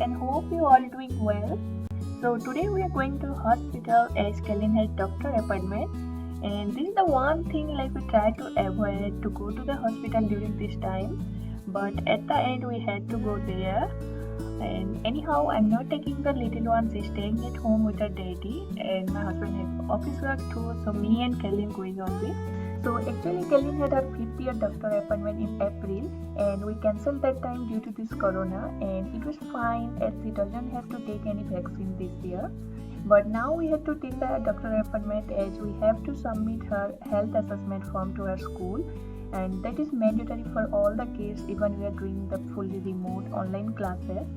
and hope you all doing well. So today we are going to hospital as Kellen has doctor appointment, and this is the one thing like we try to avoid to go to the hospital during this time, but at the end we had to go there. And anyhow, I'm not taking the little one. She's staying at home with her daddy, and my husband has office work too. So me and Kellen going only. So actually, Kellen had her 5th-year doctor appointment in April, and we cancelled that time due to this corona. And it was fine as she doesn't have to take any vaccine this year. But now we have to take the doctor appointment as we have to submit her health assessment form to her school, and that is mandatory for all the kids even we are doing the fully remote online classes.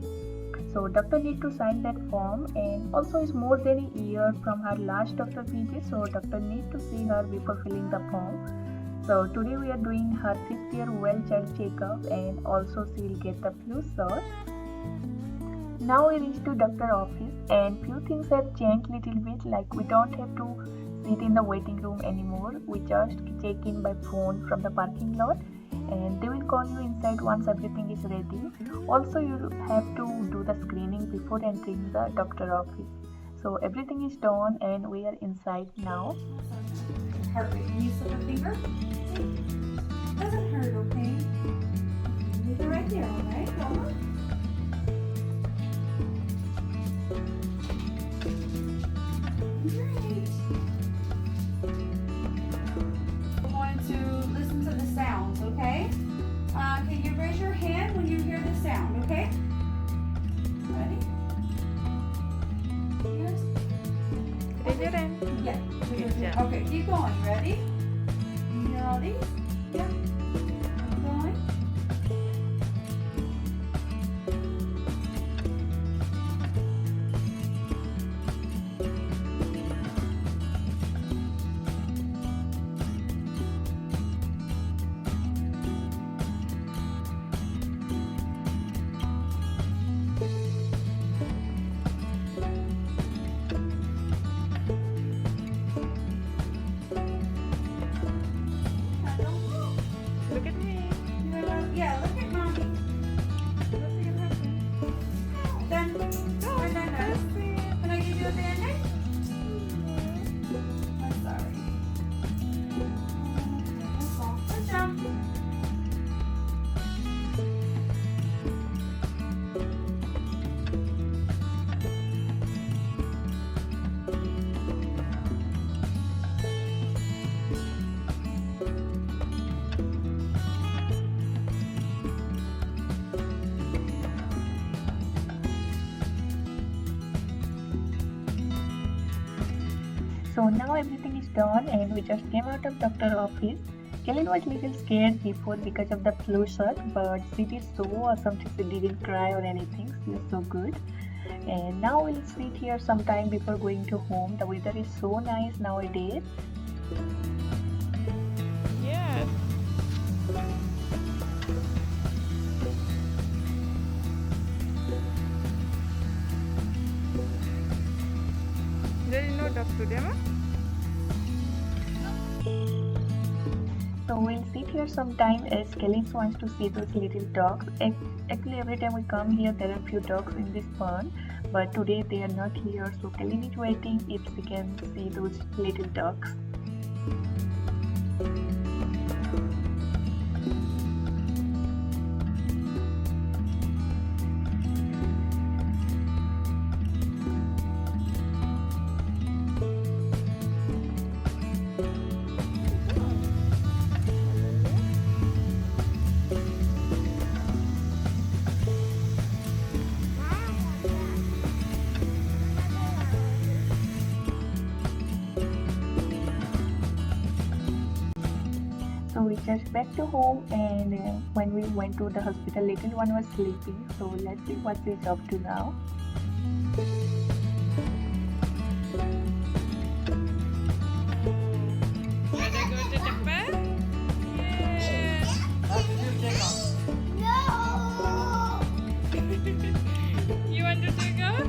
So doctor need to sign that form, and also it's more than a year from her last doctor visit, so doctor need to see her before filling the form. So today we are doing her 5th-year well child checkup, and also she will get the flu shot. Now we reach to doctor office, and few things have changed little bit, like we don't have to sit in the waiting room anymore. We just check in by phone from the parking lot, and they will call you inside once everything is ready. Also, you have to do the screening before entering the doctor office. So everything is done, and we are inside now. Heart rate. Can you slip a finger? Doesn't hurt, okay? Leave it right there, alright? Mama? Great. We're going to listen to the sounds, okay? Can you raise your hand when you hear the sound, okay? Ready? Yes? Raise your hand. Yeah. Good job. Okay, keep going. Ready? You hear all these? Yeah. Keep going. Look at me. Yeah, look at mommy. Done. We're done, done. Can I give you a band-aid? I'm sorry. That's all. Good job. So now everything is done, and we just came out of doctor office. Kellen was little scared before because of the flu shot, but she did so awesome. She didn't cry or anything. She was so good. And now we'll sit here sometime before going to home. The weather is so nice nowadays. Yes. There is no dog today, ma? So we'll sit here sometime as Kellen wants to see those little dogs. Actually, every time we come here, there are few dogs in this pond, but today they are not here. So Kellen is waiting if she can see those little dogs. So we just back to home, and when we went to the hospital, little one was sleeping. So let's see what she's up to now. Wanna go to Japan? Yes. You want to take out?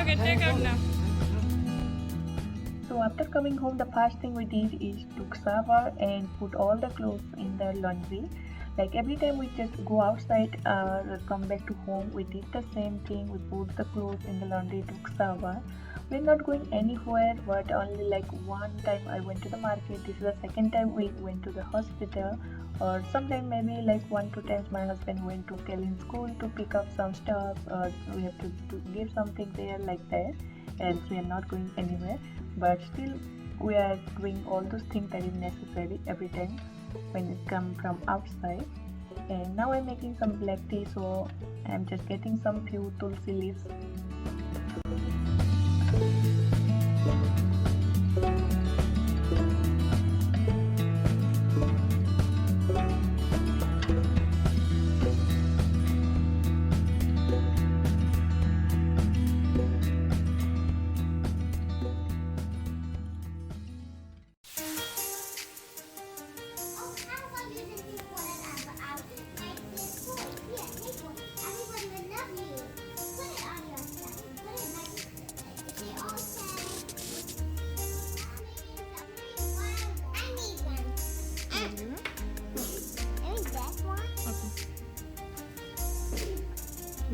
Okay, take out now. So after coming home, the first thing we did is took shower and put all the clothes in the laundry. Like every time we just go outside or come back to home, we did the same thing. We put the clothes in the laundry, took shower. We're not going anywhere, but only like one time I went to the market. This is the second time we went to the hospital, or sometime maybe like 1 2 times my husband went to Kelly's school to pick up some stuff, or we have to give something there like that. And we are not going anywhere, but still we are doing all those things that is necessary every time when it come from outside. And now I'm making some black tea, so I'm just getting some few tulsi leaves.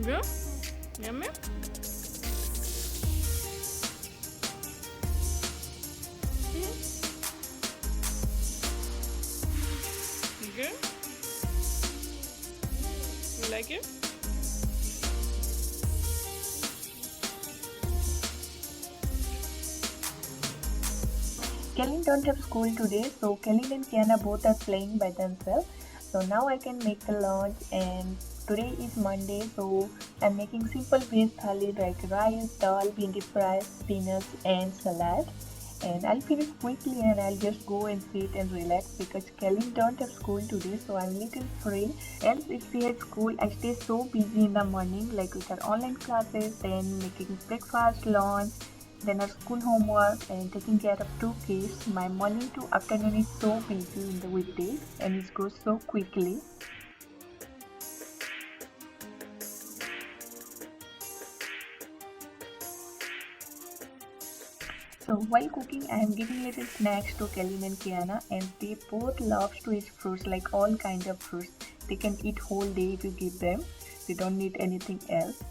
Go. Yummy. Good. You like it? Kelly don't have school today, so Kelly and Kiana both are playing by themselves. So now I can make the lunch, and today is Monday, so I'm making simple veg thali like rice, dal, bhindi fry, spinach and salad. And I'll finish quickly and I'll just go and sit and relax because Kelly don't have school today, so I'm little free. Else if she had school, I stay so busy in the morning, like with her online classes, then making breakfast, lunch, then our school homework and taking care of 2 kids. My morning to afternoon is so busy in the weekdays and it goes so quickly. So while cooking, I am giving little snacks to Kelly and Kiana, and they both love to eat fruits, like all kinds of fruits. They can eat whole day if you give them. They don't need anything else.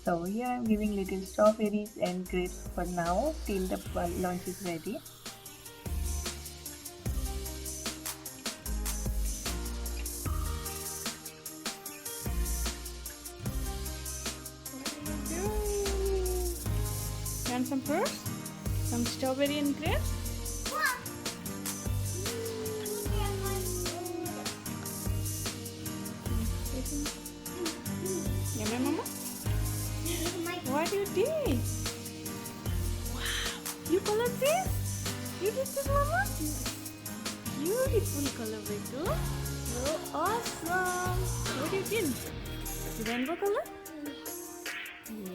So here I am giving little strawberries and grapes for now till the lunch is ready. Want some fruits? Some strawberry and grapes? Yummy, Mama? What you did? Wow! You colored this? You did this, Mama? Beautiful color, Beto. So awesome! What you did? Rainbow color?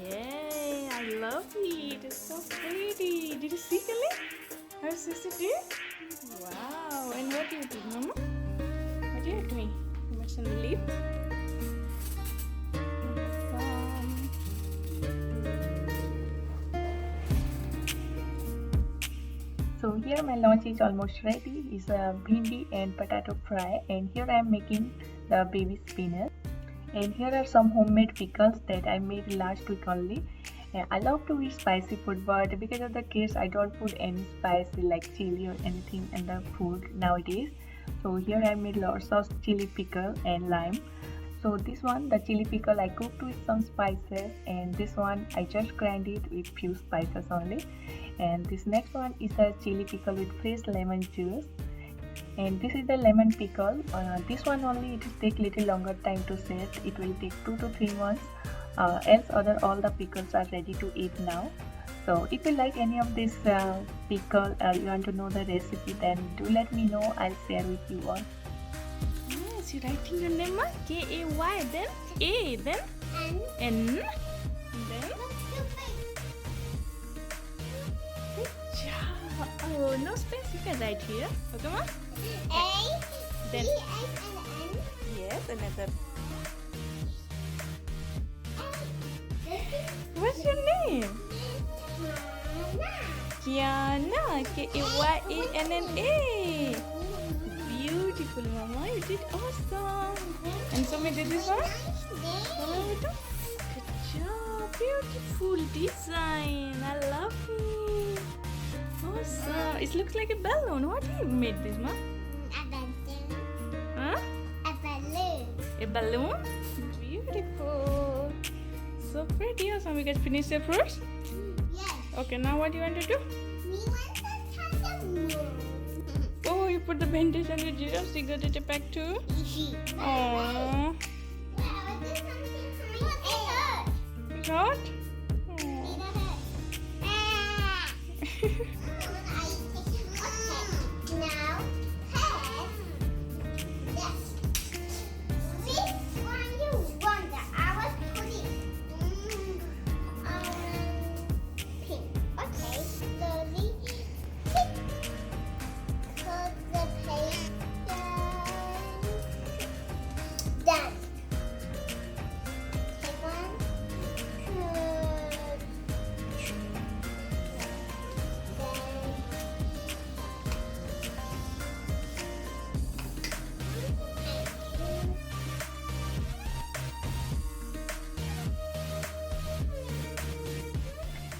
Yay! I love it. It's so pretty. Did you see, Kelly? Her sister did? Wow! And what do you do, Mama? What are you doing? You must on the leaf. So here my lunch is almost ready. It's a bhindi and potato fry, and here I am making the baby spinach. And here are some homemade pickles that I made last week only. I love to eat spicy food, but because of the kids I don't put any spicy like chili or anything in the food nowadays. So here I made lots of chili pickle and lime. So this one, the chili pickle, I cooked with some spices, and this one I just grind it with few spices only. And this next one is a chili pickle with fresh lemon juice. And this is the lemon pickle. This one only it will take little longer time to set. It will take 2 to 3 months. Else all the pickles are ready to eat now. So if you like any of this pickle, you want to know the recipe, then do let me know. I'll share with you all. Yes, you're writing your name, ma? K-A-Y, then A, then N, then good job. Oh, no space, you can write here. Okay, ma? A, Then, E, S, and N. yes, another. This What's your name? is Kiana, K-A-Y-A-N-N-A. Beautiful, Mama. You did awesome. So we did this one. Nice name. Good job. Beautiful design. I love it. Awesome. It looks like a balloon. What you made this, ma? A balloon. Huh? A balloon. A balloon? Beautiful. So pretty. Awesome. We guys finish the fruits. Yes. Okay, now what do you want to do? We want to touch the moon. Oh, you put the bandage on your giraffe. You got it back too. Aww. It's hot? Done. Take one,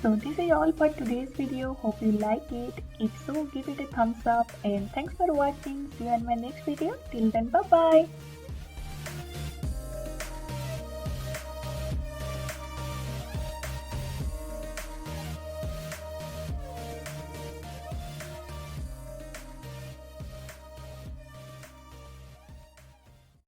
So this is all for today's video. Hope you like it. If so, give it a thumbs up and thanks for watching. See you in my next video. Till then, bye bye.